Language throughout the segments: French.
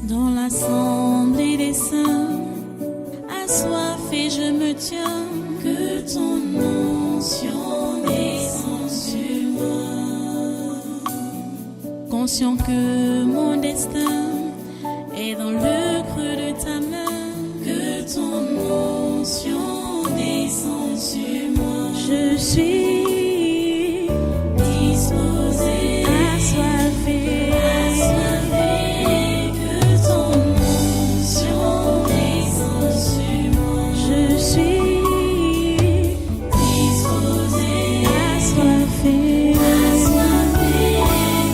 Dans l'assemblée des saints, assoiffé je me tiens, que ton onction descende sur moi. Conscient que mon destin est dans le creux de ta main, que ton onction descende sur moi. Je suis disposé, assoiffé, que ton onction descende sur moi. Je suis disposé, assoiffé,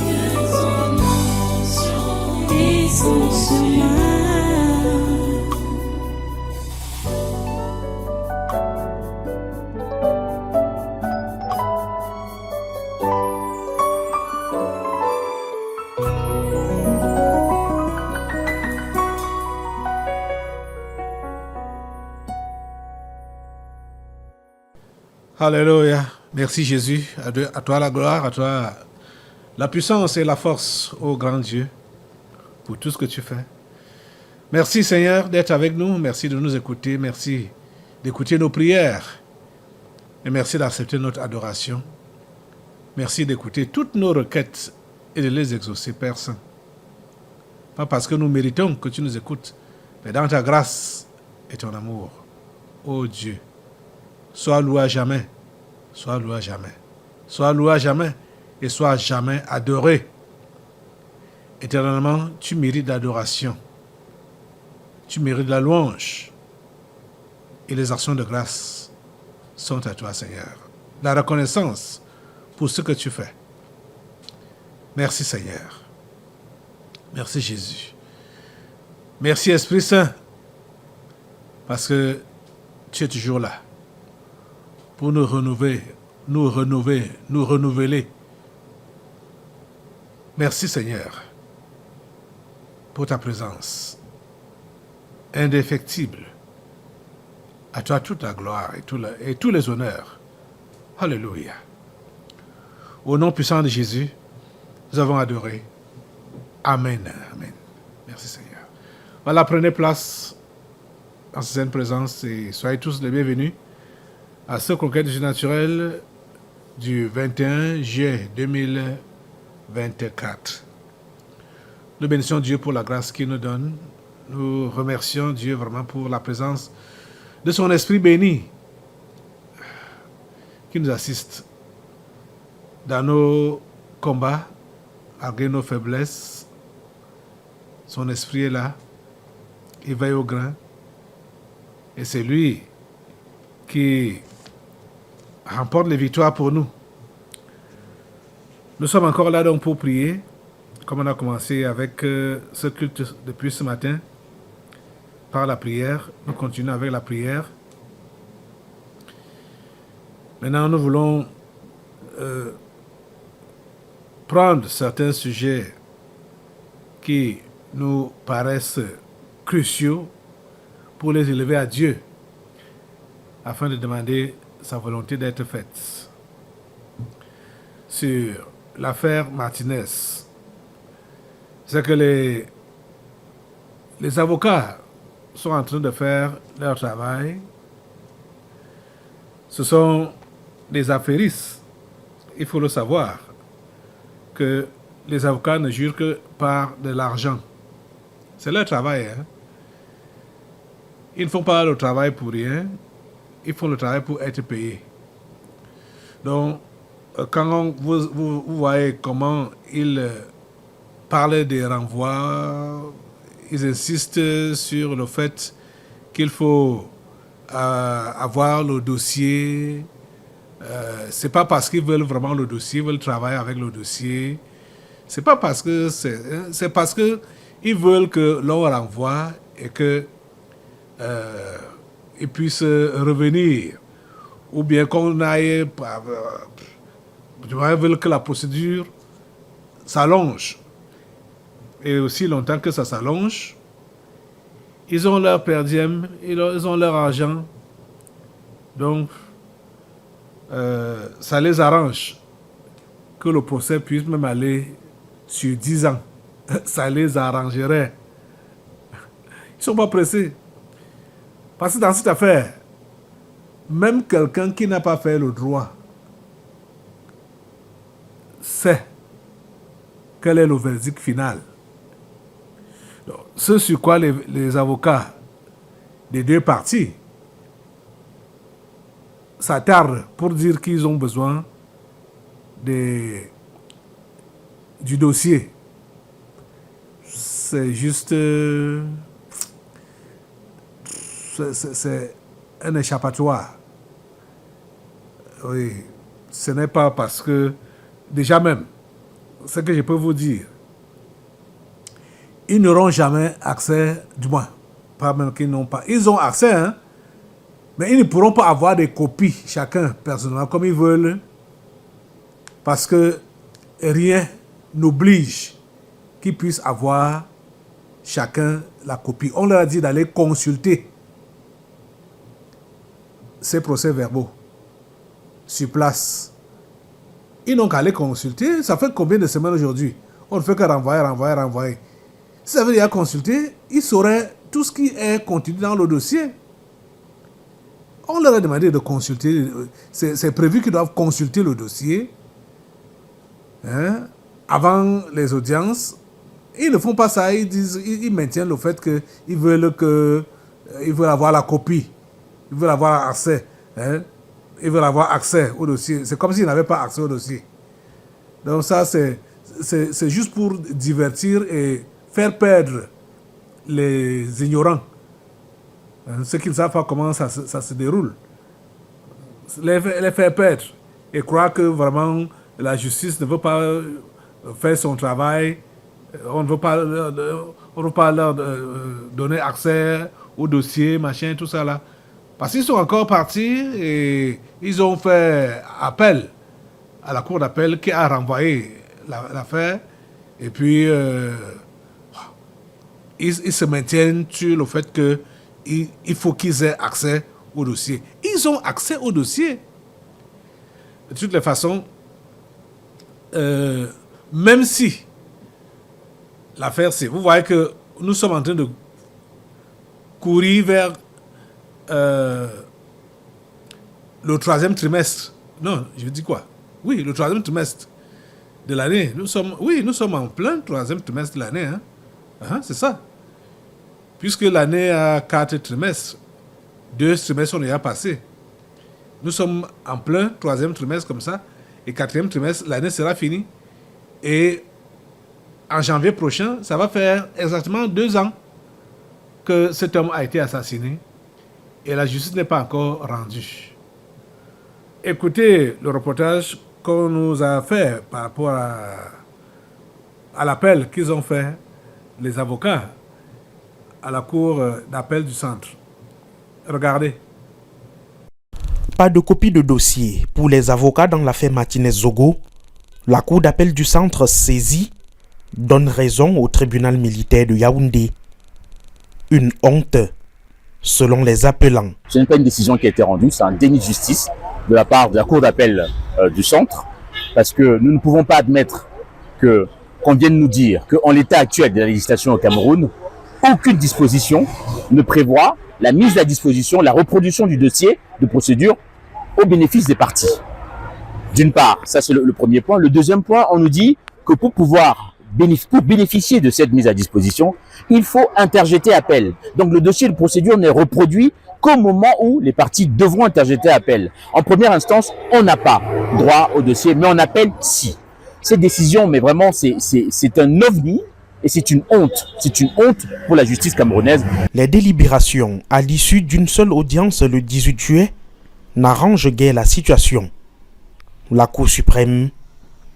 que ton onction descende sur moi. Alléluia. Merci Jésus. À toi la gloire, à toi la puissance et la force, ô grand Dieu, pour tout ce que tu fais. Merci Seigneur d'être avec nous. Merci de nous écouter. Merci d'écouter nos prières. Et merci d'accepter notre adoration. Merci d'écouter toutes nos requêtes et de les exaucer, Père Saint. Pas parce que nous méritons que tu nous écoutes, mais dans ta grâce et ton amour. Ô Dieu, sois loué à jamais. Sois loué à jamais. Sois loué à jamais et sois jamais adoré. Éternellement, tu mérites l'adoration. Tu mérites la louange. Et les actions de grâce sont à toi, Seigneur. La reconnaissance pour ce que tu fais. Merci, Seigneur. Merci, Jésus. Merci, Esprit Saint, parce que tu es toujours là pour nous renouveler. Merci Seigneur pour ta présence indéfectible. À toi toute la gloire et tous les honneurs. Alléluia. Au nom puissant de Jésus, nous avons adoré. Amen. Amen. Merci Seigneur. Voilà, prenez place en cette sainte présence et soyez tous les bienvenus à ce conquête du naturel du 21 juillet 2024. Nous bénissons Dieu pour la grâce qu'il nous donne. Nous remercions Dieu vraiment pour la présence de son Esprit béni qui nous assiste dans nos combats, malgré nos faiblesses. Son Esprit est là, il veille au grain et c'est lui qui remporte les victoires pour nous. Nous sommes encore là donc pour prier, comme on a commencé avec ce culte depuis ce matin, par la prière. Nous continuons avec la prière. Maintenant, nous voulons prendre certains sujets qui nous paraissent cruciaux pour les élever à Dieu, afin de demander sa volonté d'être faite. Sur l'affaire Martinez, c'est que les avocats sont en train de faire leur travail. Ce sont des affairistes. Il faut le savoir que les avocats ne jurent que par de l'argent. C'est leur travail. Ils ne font pas le travail pour rien. Ils font le travail pour être payés. Donc, quand vous voyez comment ils parlent des renvois, ils insistent sur le fait qu'il faut avoir le dossier. C'est pas parce qu'ils veulent vraiment le dossier, ils veulent travailler avec le dossier. C'est pas parce que c'est parce que ils veulent que l'on renvoie et que ils puissent revenir, ou bien qu'on aille, ils veulent que la procédure s'allonge. Et aussi longtemps que ça s'allonge, ils ont leur per diem, ils ont leur argent. Donc, ça les arrange que le procès puisse même aller sur 10 ans. Ça les arrangerait. ne sont pas pressés. Parce que dans cette affaire, même quelqu'un qui n'a pas fait le droit sait quel est le verdict final. Donc, ce sur quoi les avocats des deux parties s'attardent pour dire qu'ils ont besoin du dossier. C'est juste... c'est un échappatoire. Oui, ce n'est pas parce que... Déjà même, ce que je peux vous dire, ils n'auront jamais accès, du moins, pas même qu'ils n'ont pas. Ils ont accès, hein, mais ils ne pourront pas avoir des copies, chacun, personnellement, comme ils veulent, parce que rien n'oblige qu'ils puissent avoir chacun la copie. On leur a dit d'aller consulter ces procès-verbaux sur place. Ils n'ont qu'à aller consulter. Ça fait combien de semaines aujourd'hui? On ne fait que renvoyer. Si ça veut dire consulter, ils sauraient tout ce qui est contenu dans le dossier. On leur a demandé de consulter. C'est prévu qu'ils doivent consulter le dossier, hein, avant les audiences. Ils ne font pas ça. Ils maintiennent le fait qu'ils veulent avoir la copie. Ils veulent avoir accès. Hein. Ils veulent avoir accès au dossier. C'est comme s'ils n'avaient pas accès au dossier. Donc ça, c'est juste pour divertir et faire perdre les ignorants. Ceux qui ne savent pas comment ça se déroule. Les faire perdre. Et croire que vraiment la justice ne veut pas faire son travail. On ne veut pas leur donner accès au dossier, machin, tout ça là. Parce qu'ils sont encore partis et ils ont fait appel à la cour d'appel qui a renvoyé l'affaire. Et puis, ils se maintiennent sur le fait qu'il faut qu'ils aient accès au dossier. Ils ont accès au dossier. De toutes les façons, même si l'affaire, c'est... Vous voyez que nous sommes en train de courir vers le troisième trimestre. Non, je dis quoi? Oui, le troisième trimestre de l'année. Nous sommes en plein troisième trimestre de l'année. Hein? C'est ça. Puisque l'année a 4 trimestres, 2 trimestres sont déjà passés. Nous sommes en plein troisième trimestre comme ça. Et 4e trimestre, l'année sera finie. Et en janvier prochain, ça va faire exactement 2 ans que cet homme a été assassiné. Et la justice n'est pas encore rendue. Écoutez le reportage qu'on nous a fait par rapport à l'appel qu'ils ont fait, les avocats, à la cour d'appel du centre. Regardez. Pas de copie de dossier pour les avocats dans l'affaire Martinez-Zogo. La cour d'appel du centre saisie donne raison au tribunal militaire de Yaoundé. Une honte, selon les appelants. Ce n'est pas une décision qui a été rendue, c'est un déni de justice de la part de la cour d'appel du centre, parce que nous ne pouvons pas admettre qu'on vienne nous dire qu'en l'état actuel de la législation au Cameroun, aucune disposition ne prévoit la mise à disposition, la reproduction du dossier de procédure au bénéfice des parties. D'une part, ça c'est le premier point. Le deuxième point, on nous dit que pour bénéficier de cette mise à disposition, il faut interjeter appel. Donc le dossier de procédure n'est reproduit qu'au moment où les parties devront interjeter appel. En première instance, on n'a pas droit au dossier, mais on appelle si. Cette décision, mais vraiment, c'est un ovni et c'est une honte. C'est une honte pour la justice camerounaise. Les délibérations à l'issue d'une seule audience le 18 juillet n'arrangent guère la situation. La Cour suprême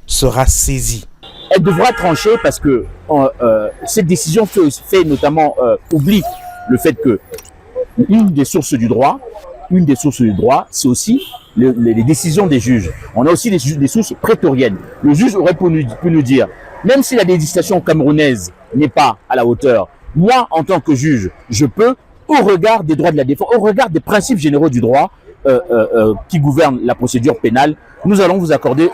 sera saisie. Elle devra trancher parce que cette décision fait notamment oublie le fait que une des sources du droit, c'est aussi les décisions des juges. On a aussi des sources prétoriennes. Le juge aurait pu nous dire, même si la législation camerounaise n'est pas à la hauteur, moi, en tant que juge, je peux, au regard des droits de la défense, au regard des principes généraux du droit, qui gouverne la procédure pénale, nous allons vous accorder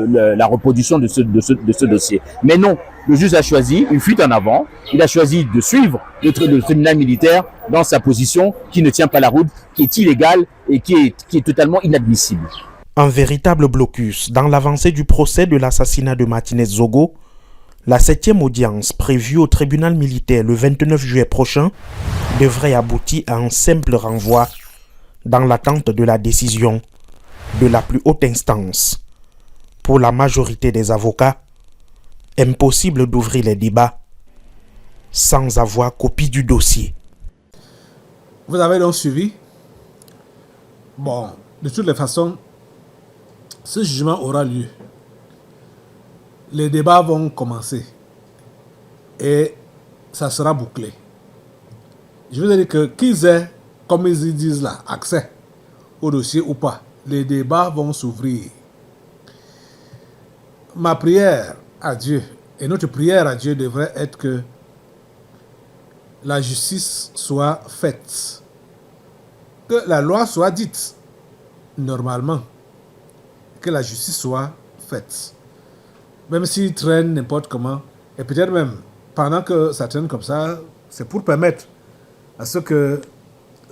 la reproduction de ce dossier. Mais non, le juge a choisi une fuite en avant, il a choisi de suivre le tribunal militaire dans sa position qui ne tient pas la route, qui est illégale et qui est totalement inadmissible. Un véritable blocus dans l'avancée du procès de l'assassinat de Martinez Zogo. La 7e audience prévue au tribunal militaire le 29 juillet prochain devrait aboutir à un simple renvoi dans l'attente de la décision de la plus haute instance. Pour la majorité des avocats, impossible d'ouvrir les débats sans avoir copie du dossier. Vous avez donc suivi. Bon, de toutes les façons, ce jugement aura lieu. Les débats vont commencer et ça sera bouclé. Je veux dire que qu'ils aient, comme ils disent là, accès au dossier ou pas, les débats vont s'ouvrir. Ma prière à Dieu et notre prière à Dieu devrait être que la justice soit faite, que la loi soit dite normalement, que la justice soit faite. Même s'il traîne n'importe comment, et peut-être même pendant que ça traîne comme ça, c'est pour permettre à ce que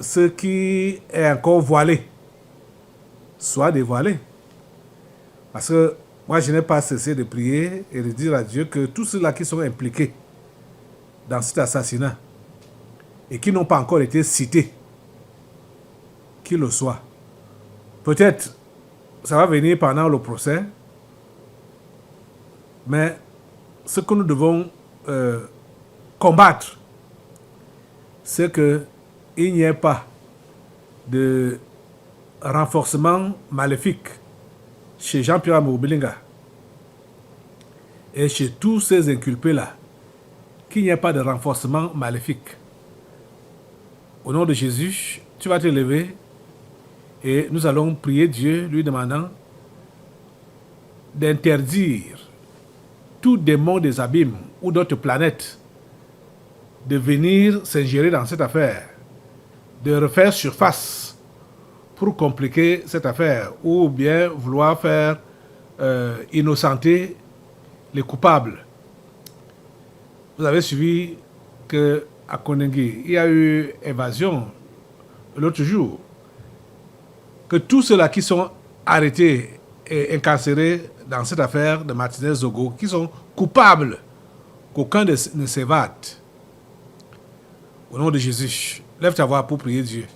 ce qui est encore voilé soit dévoilé. Parce que moi, je n'ai pas cessé de prier et de dire à Dieu que tous ceux-là qui sont impliqués dans cet assassinat et qui n'ont pas encore été cités, qu'ils le soient. Peut-être ça va venir pendant le procès, mais ce que nous devons combattre, c'est qu'il n'y ait pas de renforcement maléfique chez Jean-Pierre Amour-Obilinga et chez tous ces inculpés-là, qu'il n'y ait pas de renforcement maléfique. Au nom de Jésus, tu vas te lever et nous allons prier Dieu, lui demandant d'interdire tout démon des abîmes ou d'autres planètes de venir s'ingérer dans cette affaire, de refaire surface pour compliquer cette affaire ou bien vouloir faire innocenter les coupables. Vous avez suivi qu'à Koningui, il y a eu évasion l'autre jour, que tous ceux-là qui sont arrêtés et incarcérés dans cette affaire de Martinez Zogo, qui sont coupables, qu'aucun ne s'évade. Au nom de Jésus, lève ta voix pour prier Dieu.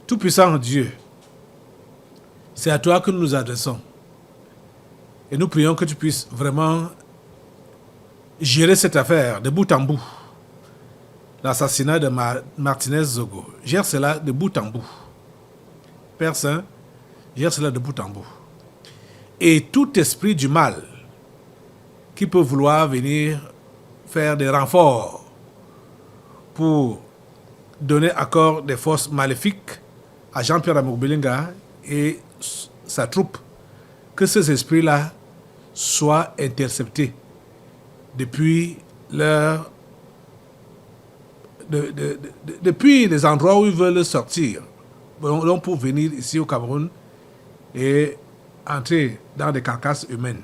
Tout-puissant Dieu, c'est à toi que nous nous adressons. Et nous prions que tu puisses vraiment gérer cette affaire de bout en bout. L'assassinat de Martinez Zogo. Gère cela de bout en bout. Père Saint, gère cela de bout en bout. Et tout esprit du mal qui peut vouloir venir faire des renforts pour donner accord des forces maléfiques à Jean-Pierre Amour-Obilinga et sa troupe, que ces esprits-là soient interceptés depuis depuis les endroits où ils veulent sortir, donc pour venir ici au Cameroun et entrer dans des carcasses humaines.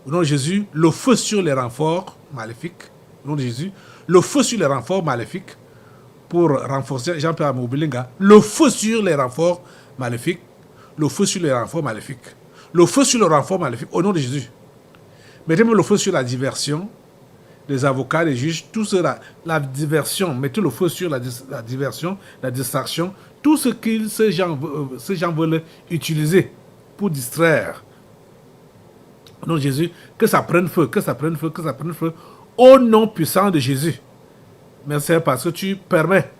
Au nom de Jésus, le feu sur les renforts maléfiques, au nom de Jésus, le feu sur les renforts maléfiques pour renforcer Jean-Pierre Amour-Obilinga, le feu sur les renforts maléfiques, le feu sur les renforts maléfiques, le feu sur le renfort maléfique, au nom de Jésus. Mettez-moi le feu sur la diversion des avocats, des juges, tout cela, la diversion, mettez le feu sur la diversion, la distraction, tout ce que ces gens veulent utiliser pour distraire. Au nom de Jésus, que ça prenne feu, que ça prenne feu, que ça prenne feu, au nom puissant de Jésus. Merci parce que tu permets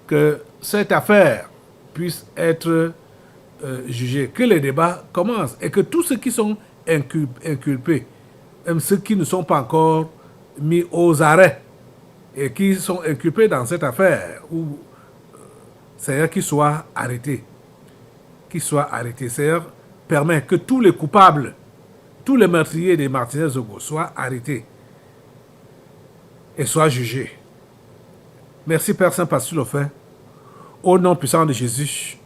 que cette affaire puisse être jugée, que les débats commencent et que tous ceux qui sont inculpés, même ceux qui ne sont pas encore mis aux arrêts et qui sont inculpés dans cette affaire, ou Seigneur, qu'ils soient arrêtés. Qu'ils soient arrêtés. Seigneur, permet que tous les coupables, tous les meurtriers des Martinez Zogo soient arrêtés et soient jugés. Merci Père Saint parce que tu le fais. Au nom puissant de Jésus,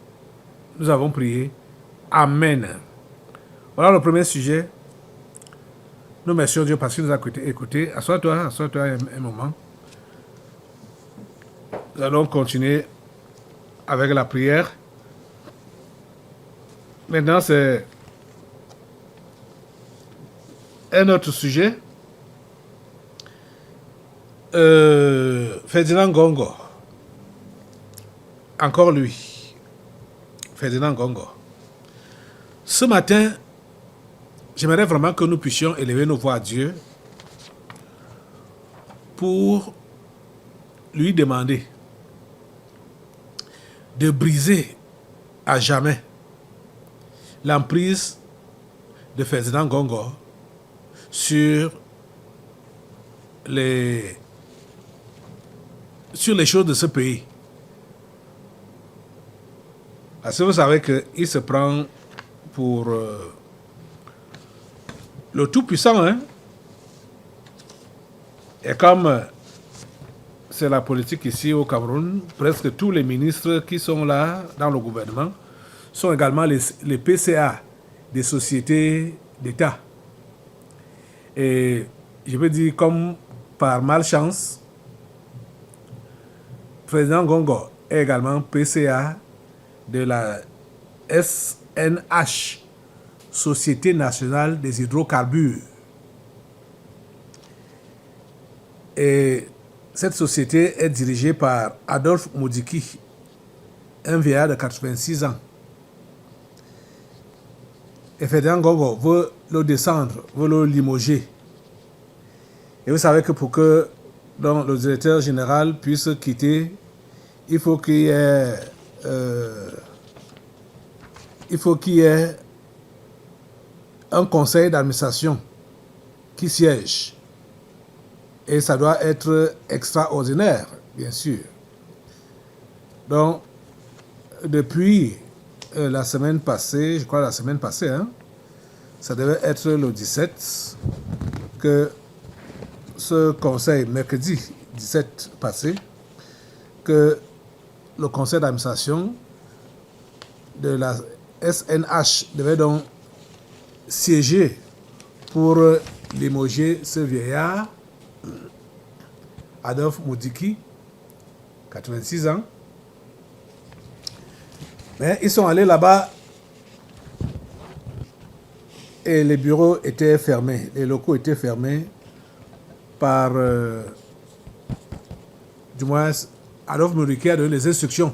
nous avons prié. Amen. Voilà le premier sujet. Nous remercions Dieu parce qu'il nous a écoutés. Assois-toi un moment. Nous allons continuer avec la prière. Maintenant, c'est un autre sujet. Ferdinand Ngongo. Encore lui. Ferdinand Ngongo. Ce matin, j'aimerais vraiment que nous puissions élever nos voix à Dieu pour lui demander de briser à jamais l'emprise de Ferdinand Ngongo sur les choses de ce pays. Parce que vous savez qu'il se prend pour le Tout-Puissant. Hein? Et comme c'est la politique ici au Cameroun, presque tous les ministres qui sont là dans le gouvernement sont également les PCA des sociétés d'État. Et je veux dire, comme par malchance, Président Ngongo est également PCA de la SNH, Société nationale des hydrocarbures. Et cette société est dirigée par Adolphe Moudiki, un vieillard de 86 ans. Et Ferdinand Ngongo veut le descendre, veut le limoger. Et vous savez que pour que donc, le directeur général puisse quitter, il faut qu'il y ait un conseil d'administration qui siège. Et ça doit être extraordinaire, bien sûr. Donc, depuis la semaine passée, je crois la semaine passée, hein, ça devait être le 17, que ce conseil, mercredi 17 passé, que le conseil d'administration de la SNH devait donc siéger pour limoger ce vieillard, Adolphe Moudiki, 86 ans. Mais ils sont allés là-bas et les bureaux étaient fermés, les locaux étaient fermés par, du moins, Adolphe Moudiki a donné les instructions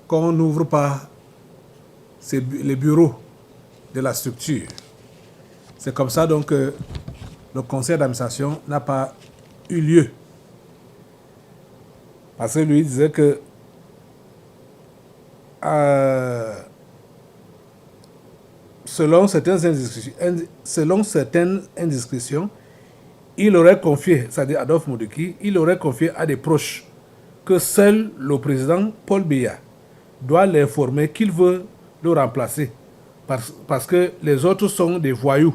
qu'on n'ouvre pas les bureaux de la structure. C'est comme ça donc que le conseil d'administration n'a pas eu lieu. Parce que lui disait que selon certaines indiscrétions, il aurait confié, c'est-à-dire Adolphe Moudiki, il aurait confié à des proches que seul le président Paul Biya doit l'informer qu'il veut le remplacer parce que les autres sont des voyous.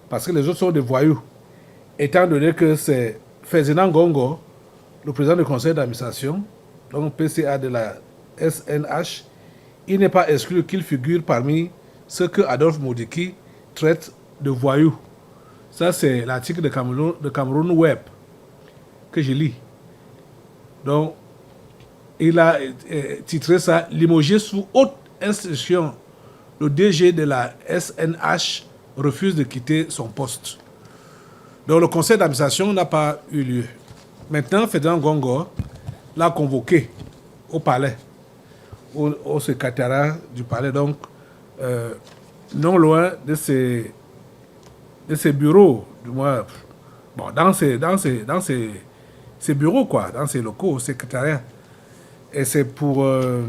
Parce que les autres sont des voyous. Étant donné que c'est Ferdinand Ngongo, le président du conseil d'administration, donc PCA de la SNH, il n'est pas exclu qu'il figure parmi ceux que Adolphe Moudiki traite de voyous. Ça, c'est l'article de Cameroun Web que je lis. Donc, il a titré ça « Limogé sous haute instruction. Le DG de la SNH refuse de quitter son poste ». Donc, le conseil d'administration n'a pas eu lieu. Maintenant, Ferdinand Ngongo l'a convoqué au palais, au secrétariat du palais, donc non loin de ses bureaux, du moins, bon, dans ses bureaux, quoi, dans ses locaux, au secrétariat. Et c'est pour le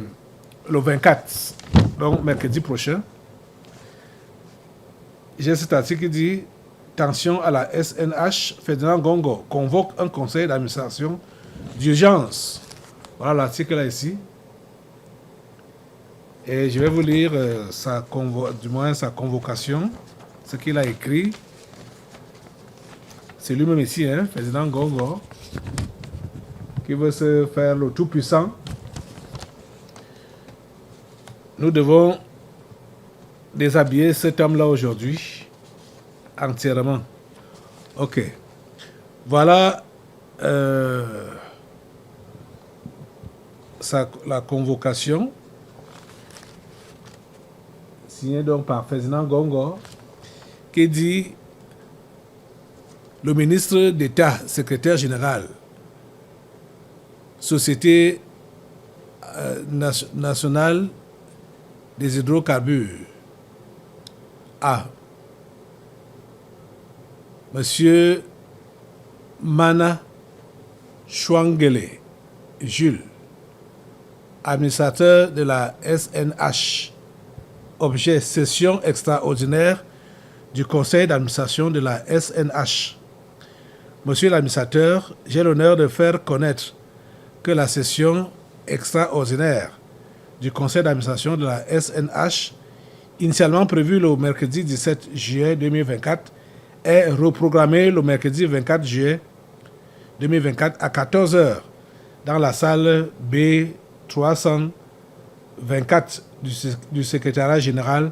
24, donc mercredi prochain. J'ai cet article qui dit « Tension à la SNH, Ferdinand Ngongo convoque un conseil d'administration d'urgence ». Voilà l'article là ici. Et je vais vous lire sa convocation, ce qu'il a écrit. C'est lui-même ici, hein, Ferdinand Ngongo. qui veut se faire le tout-puissant. Nous devons déshabiller cet homme-là aujourd'hui entièrement. Ok. Voilà la convocation signée donc par Ferdinand Gongo qui dit: le ministre d'État, secrétaire général, Société nationale des hydrocarbures, A. Monsieur Mana Chouangele Jules, administrateur de la SNH, objet session extraordinaire du conseil d'administration de la SNH. Monsieur l'administrateur, j'ai l'honneur de faire connaître que la session extraordinaire du conseil d'administration de la SNH, initialement prévue le mercredi 17 juillet 2024, est reprogrammée le mercredi 24 juillet 2024 à 14 h dans la salle B324 du secrétariat général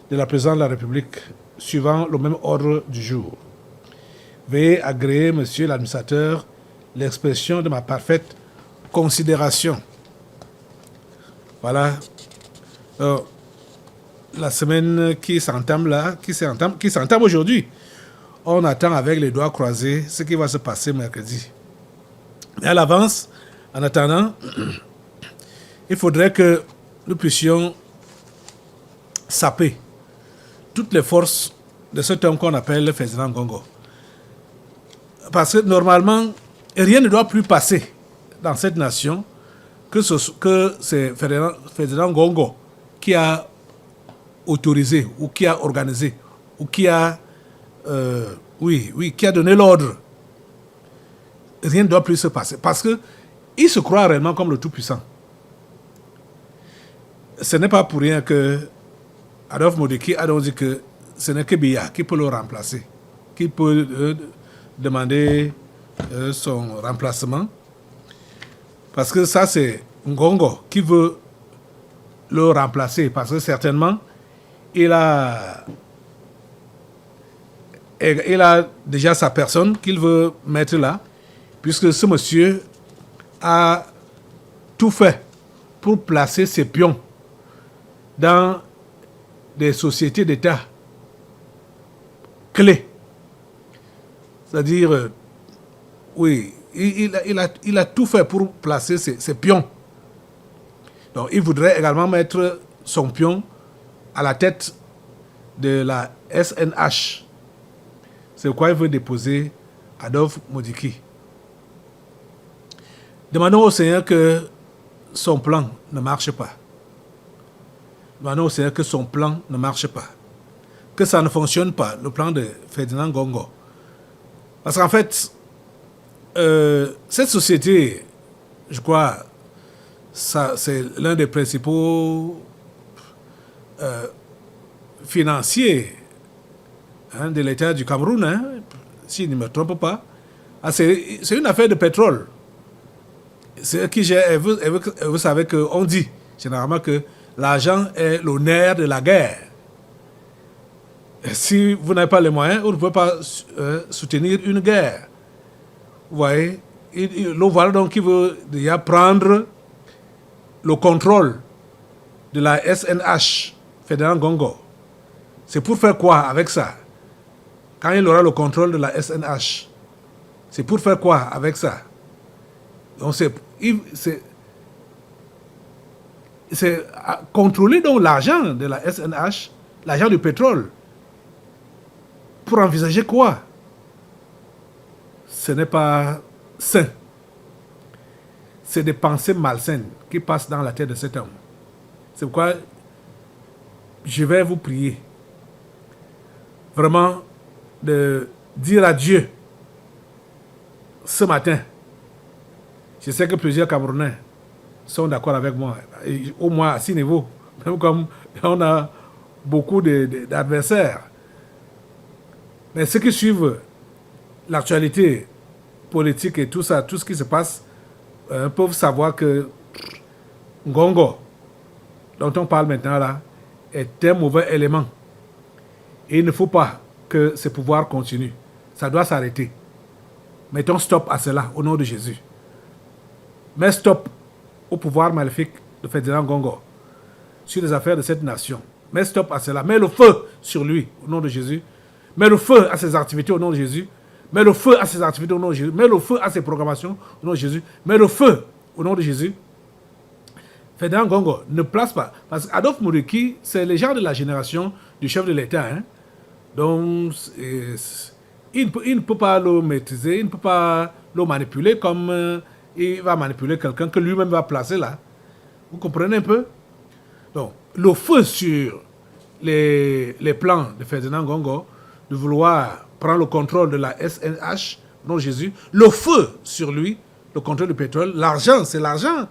de la présidence de la République, suivant le même ordre du jour. Veuillez agréer, monsieur l'administrateur, l'expression de ma parfaite considération. Voilà. La semaine qui s'entame là, qui s'entame aujourd'hui, on attend avec les doigts croisés ce qui va se passer mercredi. Mais à l'avance, en attendant, il faudrait que nous puissions saper toutes les forces de cet homme qu'on appelle Ferdinand Gongo. Parce que normalement, rien ne doit plus passer dans cette nation que c'est Ferdinand Gongo qui a autorisé ou qui a organisé ou qui a qui a donné l'ordre. Rien ne doit plus se passer parce que il se croit réellement comme le Tout-Puissant. Ce n'est pas pour rien que Adolphe Modeki a donc dit que ce n'est que Biya qui peut le remplacer, qui peut demander son remplacement. Parce que ça, c'est Ngongo qui veut le remplacer. Parce que certainement, il a déjà sa personne qu'il veut mettre là. Puisque ce monsieur a tout fait pour placer ses pions dans des sociétés d'État clés. C'est-à-dire, il a tout fait pour placer ses pions. Donc, il voudrait également mettre son pion à la tête de la SNH. C'est pourquoi il veut déposer Adolphe Modeki. Demandons au Seigneur que son plan ne marche pas. Demandons au Seigneur que son plan ne marche pas. Que ça ne fonctionne pas, le plan de Ferdinand Gongo. Parce qu'en fait, cette société, je crois, c'est l'un des principaux financiers de l'État du Cameroun, si je ne me trompe pas. C'est une affaire de pétrole. Vous savez qu'on dit généralement que l'argent est le nerf de la guerre. Si vous n'avez pas les moyens, vous ne pouvez pas soutenir une guerre. Vous voyez, le voilà donc qui veut déjà prendre le contrôle de la SNH, Ferdinand Gongo. C'est pour faire quoi avec ça? Quand il aura le contrôle de la SNH, c'est pour faire quoi avec ça? Donc c'est contrôler donc l'argent de la SNH, l'argent du pétrole. Pour envisager quoi? Ce n'est pas sain. C'est des pensées malsaines qui passent dans la tête de cet homme. C'est pourquoi je vais vous prier vraiment de dire à Dieu ce matin. Je sais que plusieurs Camerounais sont d'accord avec moi, au moins à 6 niveaux, même comme on a beaucoup d'adversaires. Mais ceux qui suivent l'actualité politique et tout ça, tout ce qui se passe peuvent savoir que Ngongo, dont on parle maintenant là, est un mauvais élément. Et il ne faut pas que ce pouvoir continue. Ça doit s'arrêter. Mettons stop à cela au nom de Jésus. Mets stop au pouvoir maléfique de Ferdinand Ngongo sur les affaires de cette nation. Mets stop à cela. Mets le feu sur lui au nom de Jésus. Mets le feu à ses activités au nom de Jésus. Mets le feu à ses activités au nom de Jésus. Mets le feu à ses programmations au nom de Jésus. Mets le feu au nom de Jésus. Ferdinand Ngongo ne place pas. Parce qu'Adolphe Mouroki, c'est les gens de la génération du chef de l'État. Hein? Donc, il ne peut pas le maîtriser, il ne peut pas le manipuler comme il va manipuler quelqu'un que lui-même va placer là. Vous comprenez un peu? Donc, le feu sur les plans de Ferdinand Ngongo, de vouloir prendre le contrôle de la SNH, non Jésus, le feu sur lui, le contrôle du pétrole, l'argent, c'est l'argent.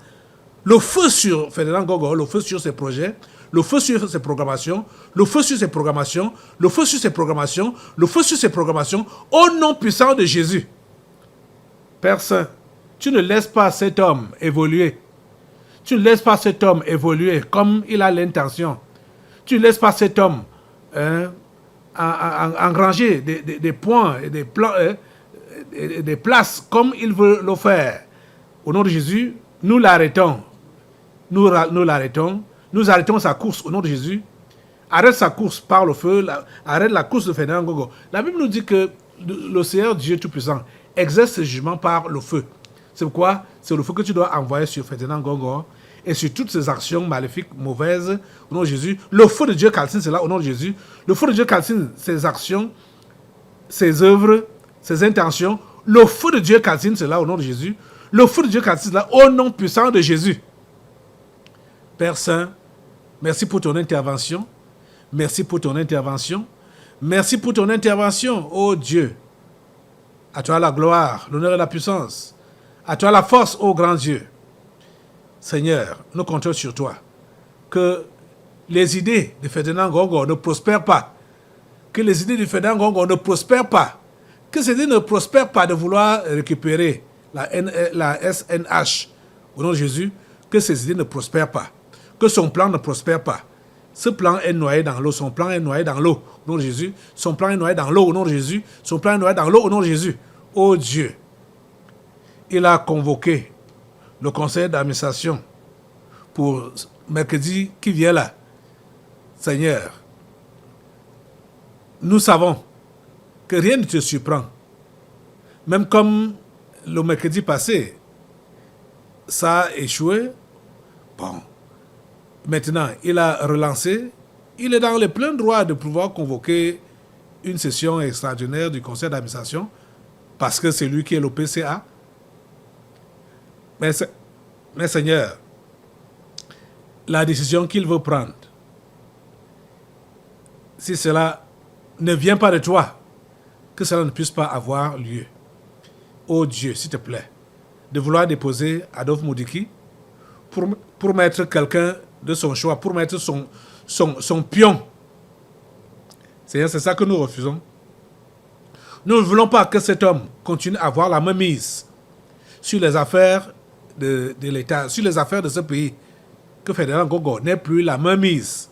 Le feu sur Ferdinand Ngongo, le feu sur ses projets, le feu sur ses programmations, le feu sur ses programmations, le feu sur ses programmations, le feu sur ses programmations, au nom puissant de Jésus. Père Saint, tu ne laisses pas cet homme évoluer. Tu ne laisses pas cet homme évoluer comme il a l'intention. Tu ne laisses pas cet homme engranger des points et des plans, des places comme il veut le faire. Au nom de Jésus, nous l'arrêtons. Nous l'arrêtons. Nous arrêtons sa course au nom de Jésus. Arrête sa course par le feu. Arrête la course de Ferdinand Ngongo. La Bible nous dit que le Seigneur Dieu Tout-Puissant exerce ses jugements par le feu. C'est pourquoi c'est le feu que tu dois envoyer sur Ferdinand Ngongo et sur toutes ces actions maléfiques, mauvaises, au nom de Jésus. Le feu de Dieu calcine cela au nom de Jésus. Le feu de Dieu calcine ses actions, ses œuvres, ses intentions. Le feu de Dieu calcine cela au nom de Jésus. Le feu de Dieu calcine cela au nom puissant de Jésus. Père Saint, merci pour ton intervention. Merci pour ton intervention. Merci pour ton intervention, ô Dieu. À toi la gloire, l'honneur et la puissance. À toi la force, ô grand Dieu. Seigneur, nous comptons sur toi. Que les idées de Ferdinand Ngongo ne prospèrent pas. Que les idées de Ferdinand Ngongo ne prospèrent pas. Que ces idées ne prospèrent pas de vouloir récupérer la SNH. Au nom de Jésus, que ces idées ne prospèrent pas. Que son plan ne prospère pas. Ce plan est noyé dans l'eau. Son plan est noyé dans l'eau. Au nom de Jésus. Son plan est noyé dans l'eau. Au nom de Jésus. Son plan est noyé dans l'eau. Au nom de Jésus. Ô Dieu. Il a convoqué le conseil d'administration pour mercredi qui vient là. Seigneur, nous savons que rien ne te surprend. Même comme le mercredi passé, ça a échoué. Bon, maintenant, il a relancé. Il est dans le plein droit de pouvoir convoquer une session extraordinaire du conseil d'administration parce que c'est lui qui est le PCA. Mais Seigneur, la décision qu'il veut prendre, si cela ne vient pas de toi, que cela ne puisse pas avoir lieu. Oh Dieu, s'il te plaît, de vouloir déposer Adolphe Mouroki pour mettre quelqu'un de son choix, pour mettre son pion. Seigneur, c'est ça que nous refusons. Nous ne voulons pas que cet homme continue à avoir la main mise sur les affaires de l'État, sur les affaires de ce pays, que Ferdinand Ngongo n'ait plus la main mise.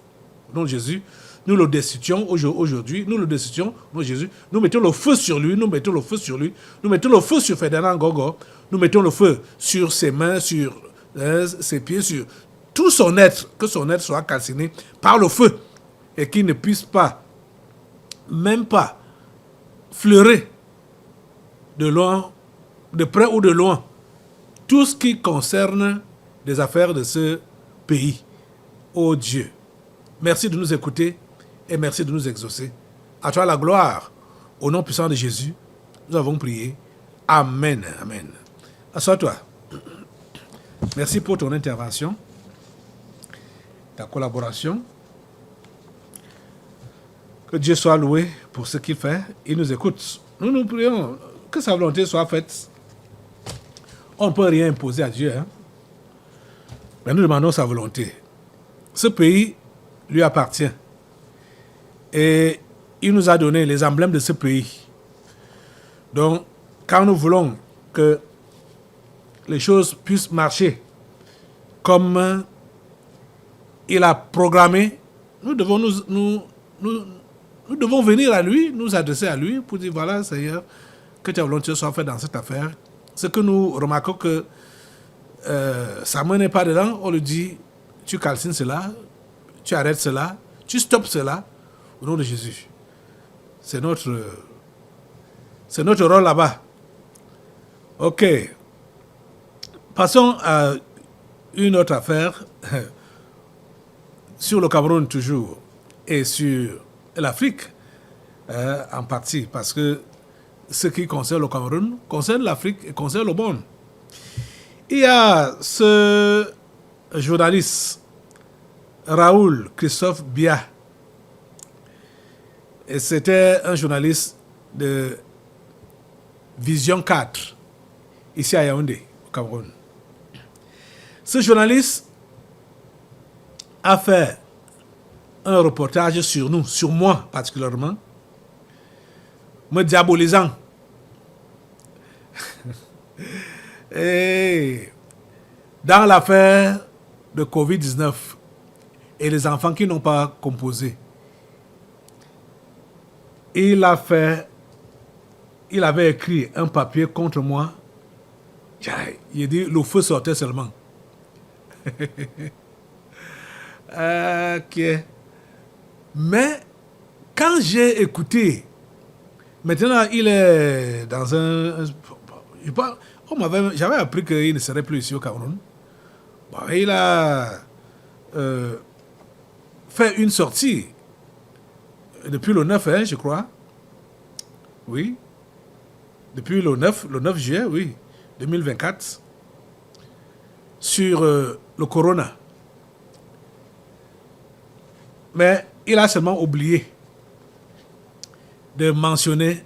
Au nom de Jésus, nous le destituons aujourd'hui, nous le destituons, au nom de Jésus, nous mettons le feu sur lui, nous mettons le feu sur lui, nous mettons le feu sur Ferdinand Ngongo, nous mettons le feu sur ses mains, sur ses pieds, sur tout son être, que son être soit calciné par le feu et qu'il ne puisse pas, même pas, fleurer de loin, de près ou de loin, tout ce qui concerne les affaires de ce pays. Ô Dieu, merci de nous écouter et merci de nous exaucer. À toi la gloire. Au nom puissant de Jésus, nous avons prié. Amen. Amen. Assois-toi. Merci pour ton intervention, ta collaboration. Que Dieu soit loué pour ce qu'il fait. Il nous écoute. Nous nous prions que sa volonté soit faite. On ne peut rien imposer à Dieu. Mais nous demandons sa volonté. Ce pays lui appartient. Et il nous a donné les emblèmes de ce pays. Donc, quand nous voulons que les choses puissent marcher comme il a programmé, nous devons nous devons venir à lui, nous adresser à lui pour dire voilà Seigneur, que ta volonté soit faite dans cette affaire. Ce que nous remarquons que sa main n'est pas dedans, on lui dit tu calcines cela, tu arrêtes cela, tu stoppes cela au nom de Jésus. C'est notre rôle là-bas. Ok. Passons à une autre affaire sur le Cameroun toujours et sur l'Afrique en partie, parce que ce qui concerne le Cameroun concerne l'Afrique et concerne le monde. Il y a ce journaliste Raoul Christophe Biya, et c'était un journaliste de Vision 4 ici à Yaoundé, au Cameroun. Ce journaliste a fait un reportage sur nous, sur moi particulièrement, me diabolisant. Et dans l'affaire de Covid-19 et les enfants qui n'ont pas composé, il avait écrit un papier contre moi. Il dit le feu sortait seulement. Ok. Mais quand j'ai écouté, maintenant il est dans j'avais appris qu'il ne serait plus ici au Cameroun. Bon, il a fait une sortie depuis le 9, je crois. Oui. Depuis le 9 juillet, oui, 2024, sur le corona. Mais il a seulement oublié de mentionner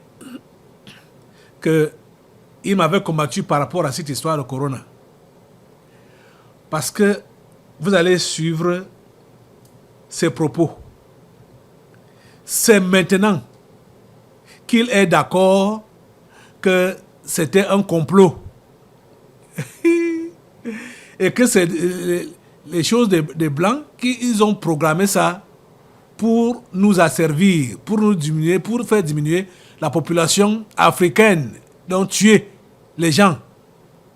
qu'il m'avait combattu par rapport à cette histoire de corona. Parce que vous allez suivre ses propos. C'est maintenant qu'il est d'accord que c'était un complot. Et que c'est les choses des Blancs qu'ils ont programmé ça pour nous asservir, pour nous diminuer, pour faire diminuer la population africaine, donc tuer les gens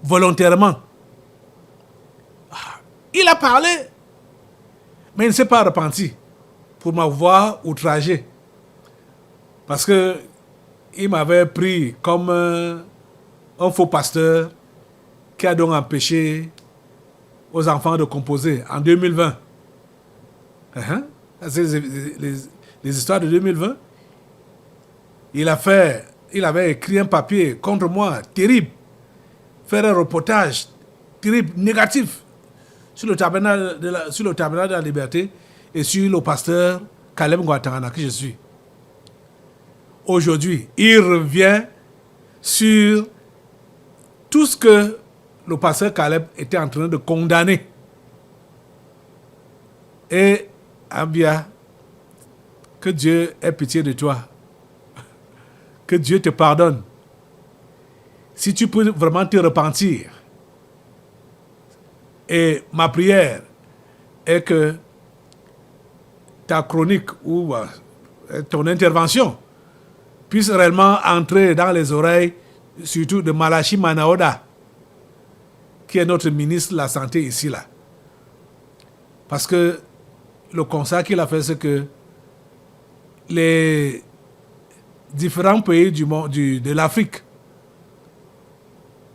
volontairement. Il a parlé, mais il ne s'est pas repenti pour m'avoir outragé. Parce que il m'avait pris comme un faux pasteur qui a donc empêché aux enfants de composer en 2020. C'est les histoires de 2020. Il avait écrit un papier contre moi, terrible, faire un reportage terrible, négatif, sur le tabernacle de la liberté et sur le pasteur Caleb Ngouatangana que je suis. Aujourd'hui, il revient sur tout ce que le pasteur Caleb était en train de condamner. Et Abia, que Dieu ait pitié de toi. Que Dieu te pardonne. Si tu peux vraiment te repentir. Et ma prière est que ta chronique ou ton intervention puisse réellement entrer dans les oreilles, surtout de Malachi Manaoda, qui est notre ministre de la Santé ici, là. Parce que le constat qu'il a fait, c'est que les différents pays du monde, de l'Afrique,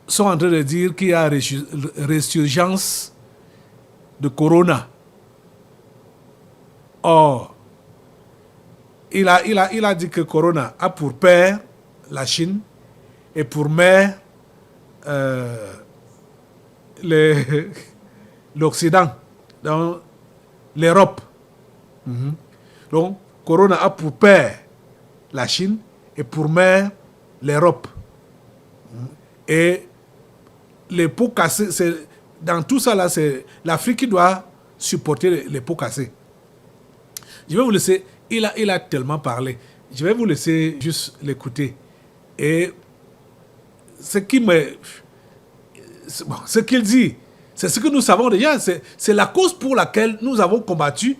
sont en train de dire qu'il y a résurgence de corona. Or, il a dit que corona a pour père la Chine et pour mère l'Occident, donc l'Europe. Donc, corona a pour père la Chine et pour mère l'Europe. Et les pots cassés, dans tout ça là, c'est l'Afrique qui doit supporter les pots cassés. Je vais vous laisser, il a tellement parlé. Je vais vous laisser juste l'écouter. Et ce qui me... ce qu'il dit, c'est ce que nous savons déjà. C'est la cause pour laquelle nous avons combattu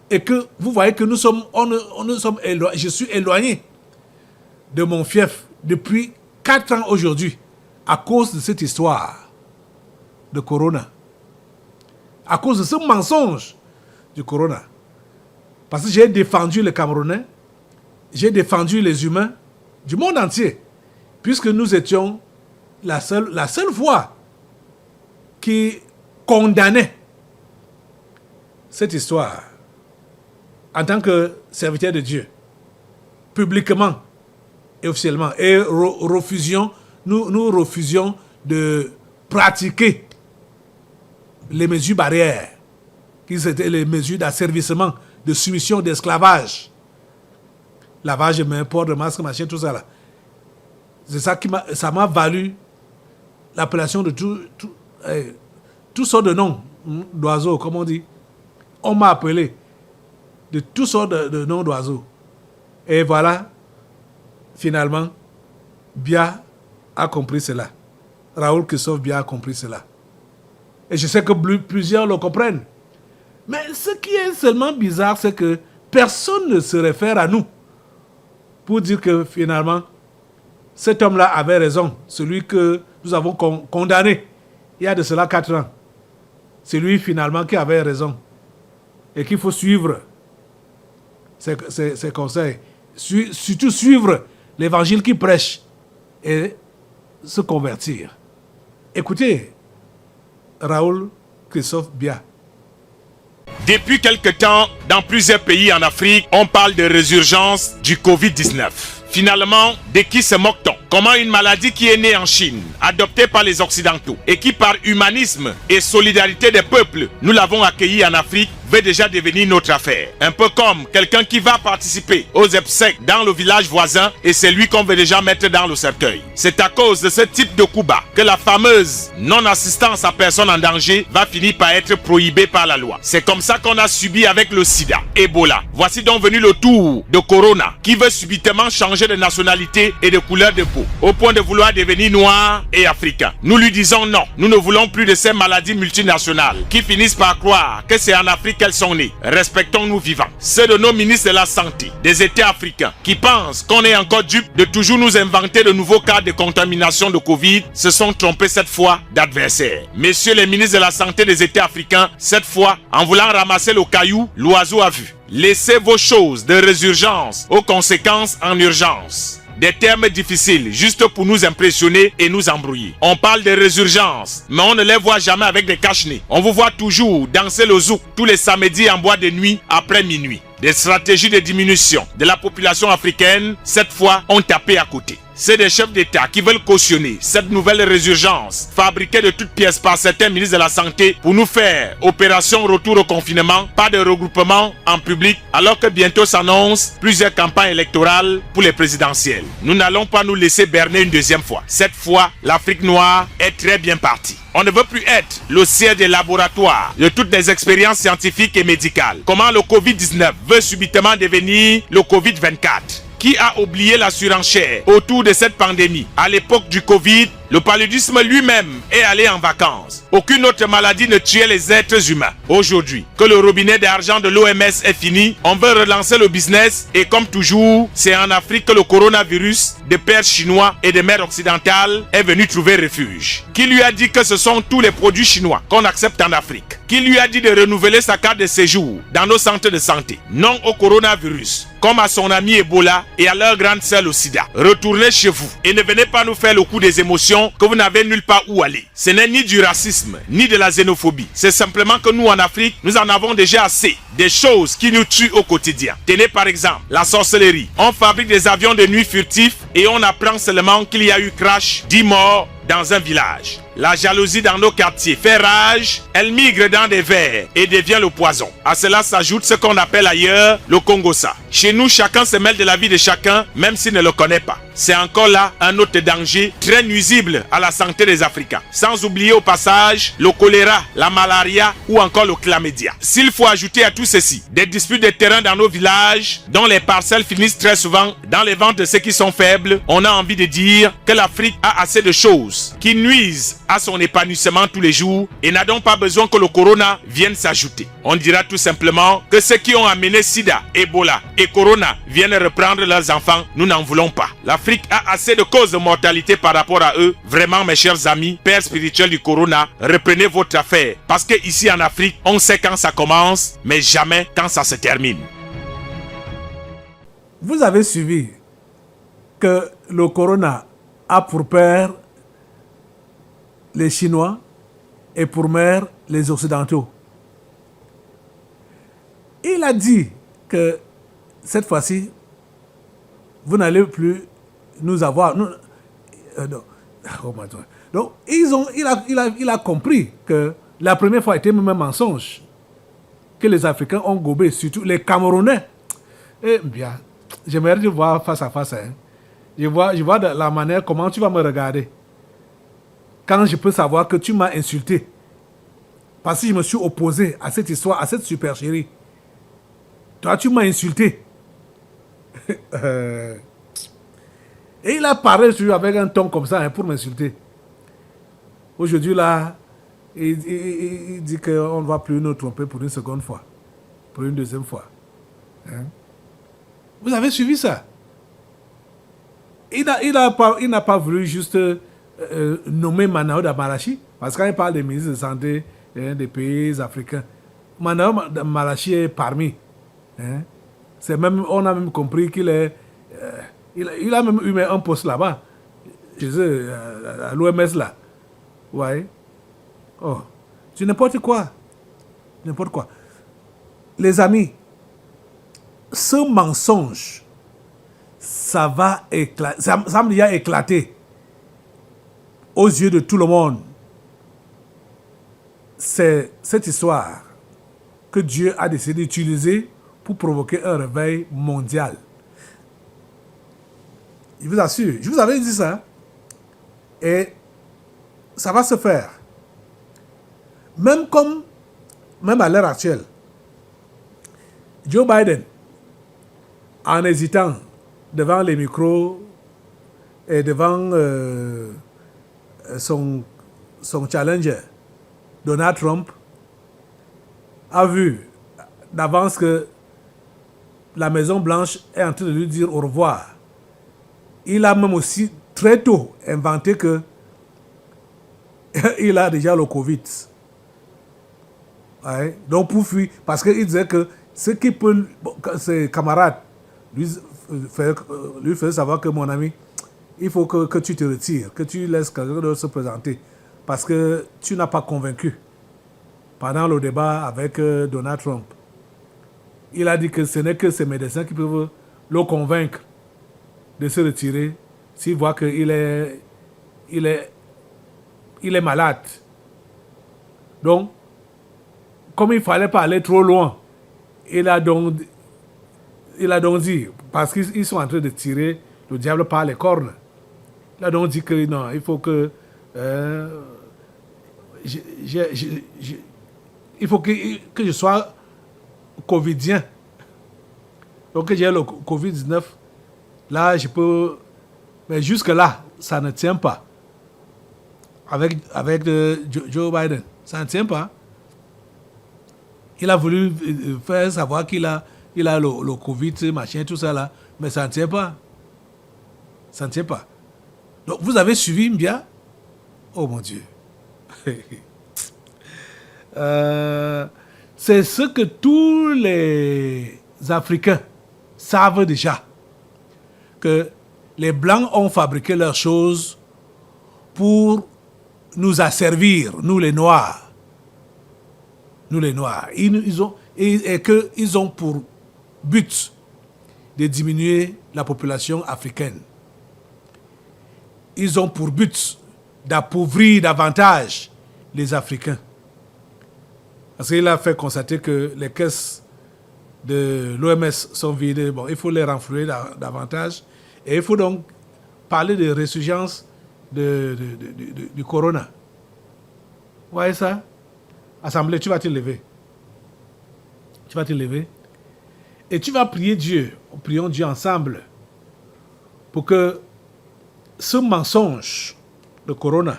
et que vous voyez que nous sommes éloignés. Je suis éloigné de mon fief depuis 4 ans aujourd'hui à cause de cette histoire de Corona. À cause de ce mensonge du Corona. Parce que j'ai défendu les Camerounais, j'ai défendu les humains du monde entier, puisque nous étions la seule voix qui condamnait cette histoire en tant que serviteur de Dieu, publiquement et officiellement. Et nous refusions de pratiquer les mesures barrières, qui étaient les mesures d'asservissement, de soumission, d'esclavage. Lavage de mains, port de masque, machin, tout ça là. C'est ça ça m'a valu l'appellation de toutes sortes de noms d'oiseaux, comme on dit. On m'a appelé de toutes sortes de noms d'oiseaux. Et voilà, finalement, Bia a compris cela. Raoul Christophe Bia a compris cela. Et je sais que plusieurs le comprennent. Mais ce qui est seulement bizarre, c'est que personne ne se réfère à nous pour dire que finalement, cet homme-là avait raison. Celui que nous avons condamné il y a de cela 4 ans. C'est lui finalement qui avait raison. Et qu'il faut suivre ses conseils. Surtout suivre l'évangile qu'il prêche et se convertir. Écoutez, Raoul Christophe Bia. Depuis quelque temps, dans plusieurs pays en Afrique, on parle de résurgence du Covid-19. Finalement, de qui se moque-t-on? Comment une maladie qui est née en Chine, adoptée par les Occidentaux, et qui par humanisme et solidarité des peuples, nous l'avons accueillie en Afrique, veut déjà devenir notre affaire. Un peu comme quelqu'un qui va participer aux obsèques dans le village voisin et c'est lui qu'on veut déjà mettre dans le cercueil. C'est à cause de ce type de coup bas que la fameuse non-assistance à personne en danger va finir par être prohibée par la loi. C'est comme ça qu'on a subi avec le sida, Ebola. Voici donc venu le tour de Corona qui veut subitement changer de nationalité et de couleur de peau au point de vouloir devenir noir et africain. Nous lui disons non, nous ne voulons plus de ces maladies multinationales qui finissent par croire que c'est en Afrique qu'elles sont nées. Respectons-nous vivants. Ceux de nos ministres de la Santé des États africains qui pensent qu'on est encore dupe de toujours nous inventer de nouveaux cas de contamination de Covid se sont trompés cette fois d'adversaires. Messieurs les ministres de la Santé des États africains, cette fois, en voulant ramasser le caillou, l'oiseau a vu. Laissez vos choses de résurgence aux conséquences en urgence. Des termes difficiles, juste pour nous impressionner et nous embrouiller. On parle de résurgence, mais on ne les voit jamais avec des cache-nez. On vous voit toujours danser le zouk tous les samedis en boîte de nuit après minuit. Des stratégies de diminution de la population africaine, cette fois, ont tapé à côté. C'est des chefs d'État qui veulent cautionner cette nouvelle résurgence fabriquée de toutes pièces par certains ministres de la Santé pour nous faire opération retour au confinement, pas de regroupement en public, alors que bientôt s'annoncent plusieurs campagnes électorales pour les présidentielles. Nous n'allons pas nous laisser berner une deuxième fois. Cette fois, l'Afrique noire est très bien partie. On ne veut plus être le siège des laboratoires de toutes les expériences scientifiques et médicales. Comment le Covid-19 veut subitement devenir le Covid-24? Qui a oublié la surenchère autour de cette pandémie? À l'époque du Covid, le paludisme lui-même est allé en vacances. Aucune autre maladie ne tuait les êtres humains. Aujourd'hui, que le robinet d'argent de l'OMS est fini, on veut relancer le business et comme toujours, c'est en Afrique que le coronavirus de pères chinois et de mères occidentales est venu trouver refuge. Qui lui a dit que ce sont tous les produits chinois qu'on accepte en Afrique? Qui lui a dit de renouveler sa carte de séjour dans nos centres de santé? Non au coronavirus, comme à son ami Ebola et à leur grande sœur le sida. Retournez chez vous et ne venez pas nous faire le coup des émotions que vous n'avez nulle part où aller. Ce n'est ni du racisme, ni de la xénophobie. C'est simplement que nous en Afrique, nous en avons déjà assez. Des choses qui nous tuent au quotidien. Tenez par exemple la sorcellerie. On fabrique des avions de nuit furtifs et on apprend seulement qu'il y a eu crash, 10 morts dans un village. La jalousie dans nos quartiers fait rage, elle migre dans des vers et devient le poison. À cela s'ajoute ce qu'on appelle ailleurs le Congossa. Chez nous, chacun se mêle de la vie de chacun, même s'il ne le connaît pas. C'est encore là un autre danger très nuisible à la santé des Africains. Sans oublier au passage le choléra, la malaria ou encore le chlamydia. S'il faut ajouter à tout ceci des disputes de terrain dans nos villages, dont les parcelles finissent très souvent dans les ventes de ceux qui sont faibles, on a envie de dire que l'Afrique a assez de choses qui nuisent à son épanouissement tous les jours et n'a donc pas besoin que le corona vienne s'ajouter. On dira tout simplement que ceux qui ont amené Sida, Ebola et Corona viennent reprendre leurs enfants, nous n'en voulons pas. L'Afrique a assez de causes de mortalité par rapport à eux. Vraiment, mes chers amis, pères spirituels du corona, reprenez votre affaire. Parce que ici en Afrique, on sait quand ça commence, mais jamais quand ça se termine. Vous avez suivi que le corona a pour père les Chinois et pour mère les Occidentaux. Il a dit que cette fois-ci, vous n'allez plus nous avoir... non. Oh my God. Donc, il a compris que la première fois était même un mensonge que les Africains ont gobé, surtout les Camerounais. Eh bien, j'aimerais te voir face à face. Hein. Je vois de la manière comment tu vas me regarder. Quand je peux savoir que tu m'as insulté. Parce que je me suis opposé à cette histoire, à cette supercherie. Toi, tu m'as insulté. Et il a parlé avec un ton comme ça hein, pour m'insulter. Aujourd'hui, là, il dit qu'on ne va plus nous tromper pour une seconde fois. Pour une deuxième fois. Hein? Vous avez suivi ça? Il n'a pas voulu juste nommer Manao Damarachi. Parce que quand il parle des ministres de santé des pays africains, Manao Damarachi est parmi. Hein? On a même compris qu'il est... il a même eu un poste là-bas. Chez eux, à l'OMS là. Ouais. Oh. C'est n'importe quoi. N'importe quoi. Les amis, ce mensonge, ça va éclater. Ça me déjà éclaté aux yeux de tout le monde. C'est cette histoire que Dieu a décidé d'utiliser pour provoquer un réveil mondial. Je vous assure, je vous avais dit ça. Et ça va se faire. Même à l'heure actuelle, Joe Biden, en hésitant devant les micros et devant son challenger, Donald Trump, a vu d'avance que la Maison-Blanche est en train de lui dire au revoir. Il a même aussi très tôt inventé que il a déjà le Covid. Ouais. Donc pour fuir, parce qu'il disait que ce qui peut, ses camarades lui faisaient savoir que mon ami, il faut que tu te retires, que tu laisses quelqu'un d'autre se présenter, parce que tu n'as pas convaincu pendant le débat avec Donald Trump. Il a dit que ce n'est que ces médecins qui peuvent le convaincre de se retirer s'il voit qu'il est malade. Donc, comme il ne fallait pas aller trop loin, il a donc dit, parce qu'ils sont en train de tirer le diable par les cornes, il a donc dit que non, il faut que il faut que je sois covidien. Donc que j'ai le Covid-19, là je peux... Mais jusque-là, ça ne tient pas. Avec Joe Biden, ça ne tient pas. Il a voulu faire savoir qu'il a le Covid, machin, tout ça là, mais ça ne tient pas. Ça ne tient pas. Donc vous avez suivi bien. Oh mon Dieu. C'est ce que tous les Africains savent déjà. Que les Blancs ont fabriqué leurs choses pour nous asservir, nous les Noirs. Nous les Noirs. Ils ont pour but de diminuer la population africaine. Ils ont pour but d'appauvrir davantage les Africains. Parce qu'il a fait constater que les caisses de l'OMS sont vidées. Bon, il faut les renflouer davantage. Et il faut donc parler de résurgence du corona. Vous voyez ça? Assemblée, tu vas te lever. Tu vas te lever. Et tu vas prier Dieu. Prions Dieu ensemble. Pour que ce mensonge de corona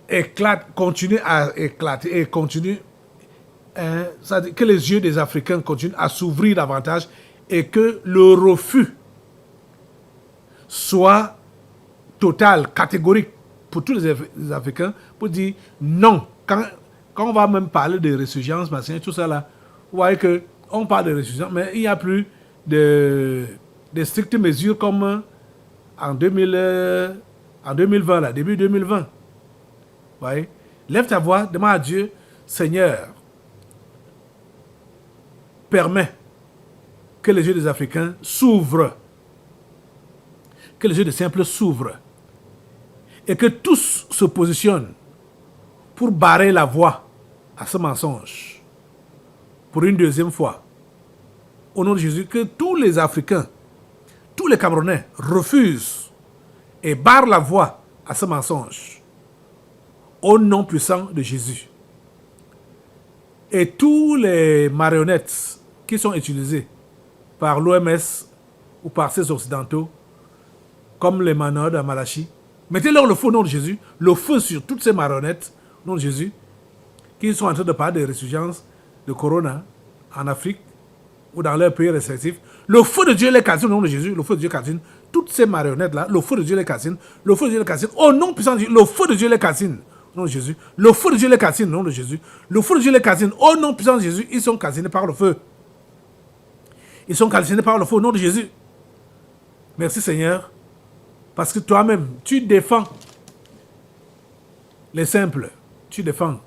éclate, continue à éclater et continue, c'est-à-dire que les yeux des Africains continuent à s'ouvrir davantage et que le refus soit total, catégorique pour tous les Africains pour dire non. Quand on va même parler de résurgence, tout ça là, vous voyez qu'on parle de résurgence, mais il n'y a plus de strictes mesures comme en 2020, là, début 2020. Vous voyez? Lève ta voix, demande à Dieu, Seigneur, permets que les yeux des Africains s'ouvrent, que les yeux des simples s'ouvrent, et que tous se positionnent pour barrer la voie à ce mensonge. Pour une deuxième fois, au nom de Jésus, que tous les Africains, tous les Camerounais refusent et barrent la voie à ce mensonge. Au nom puissant de Jésus. Et tous les marionnettes qui sont utilisées par l'OMS ou par ces occidentaux, comme les manœuvres à Malachi, mettez-leur le feu au nom de Jésus, le feu sur toutes ces marionnettes au nom de Jésus, qui sont en train de parler de résurgence de Corona en Afrique ou dans leurs pays respectifs. Le feu de Dieu les calcine au nom de Jésus, le feu de Dieu calcine toutes ces marionnettes-là, le feu de Dieu les calcine, le feu de Dieu les calcine, au nom puissant de Dieu, le feu de Dieu les calcine au nom de Jésus, le feu de Dieu les calcine au nom de Jésus, le feu de Dieu les calcine au nom puissant de Jésus, ils sont calcinés par le feu. Ils sont calcinés par le feu au nom de Jésus. Merci Seigneur, parce que toi-même, tu défends les simples, tu défends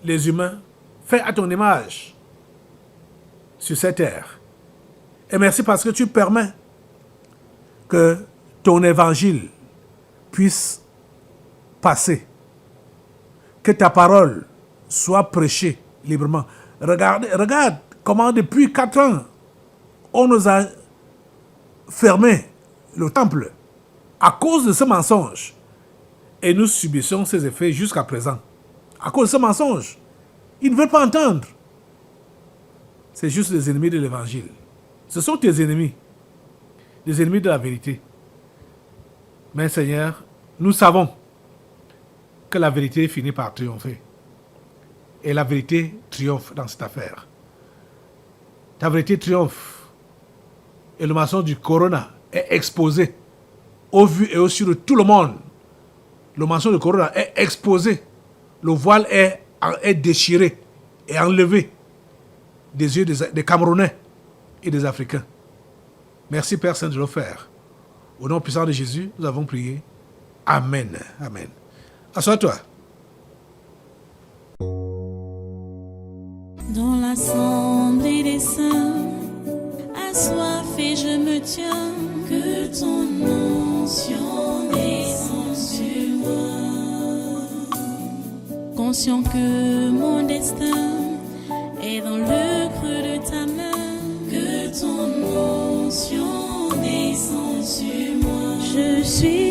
les humains, faits à ton image sur cette terre. Et merci parce que tu permets que ton évangile puisse passer, que ta parole soit prêchée librement. Regarde comment depuis 4 ans, on nous a fermé le temple à cause de ce mensonge. Et nous subissons ses effets jusqu'à présent. À cause de ce mensonge. Ils ne veulent pas entendre. C'est juste les ennemis de l'évangile. Ce sont tes ennemis. Les ennemis de la vérité. Mais Seigneur, nous savons que la vérité finit par triompher. Et la vérité triomphe dans cette affaire. Ta vérité triomphe. Et le mensonge du corona est exposé au vu et au su de tout le monde. Le mensonge du corona est exposé. Le voile est déchiré et enlevé des yeux des Camerounais et des Africains. Merci Père Saint de le faire. Au nom puissant de Jésus, nous avons prié. Amen. Amen. Assois-toi. Dans l'assemblée des saints, assoiffé je me tiens, que ton onction descende sur moi. Conscient que mon destin est dans le creux de ta main, que ton onction descende sur moi. Je suis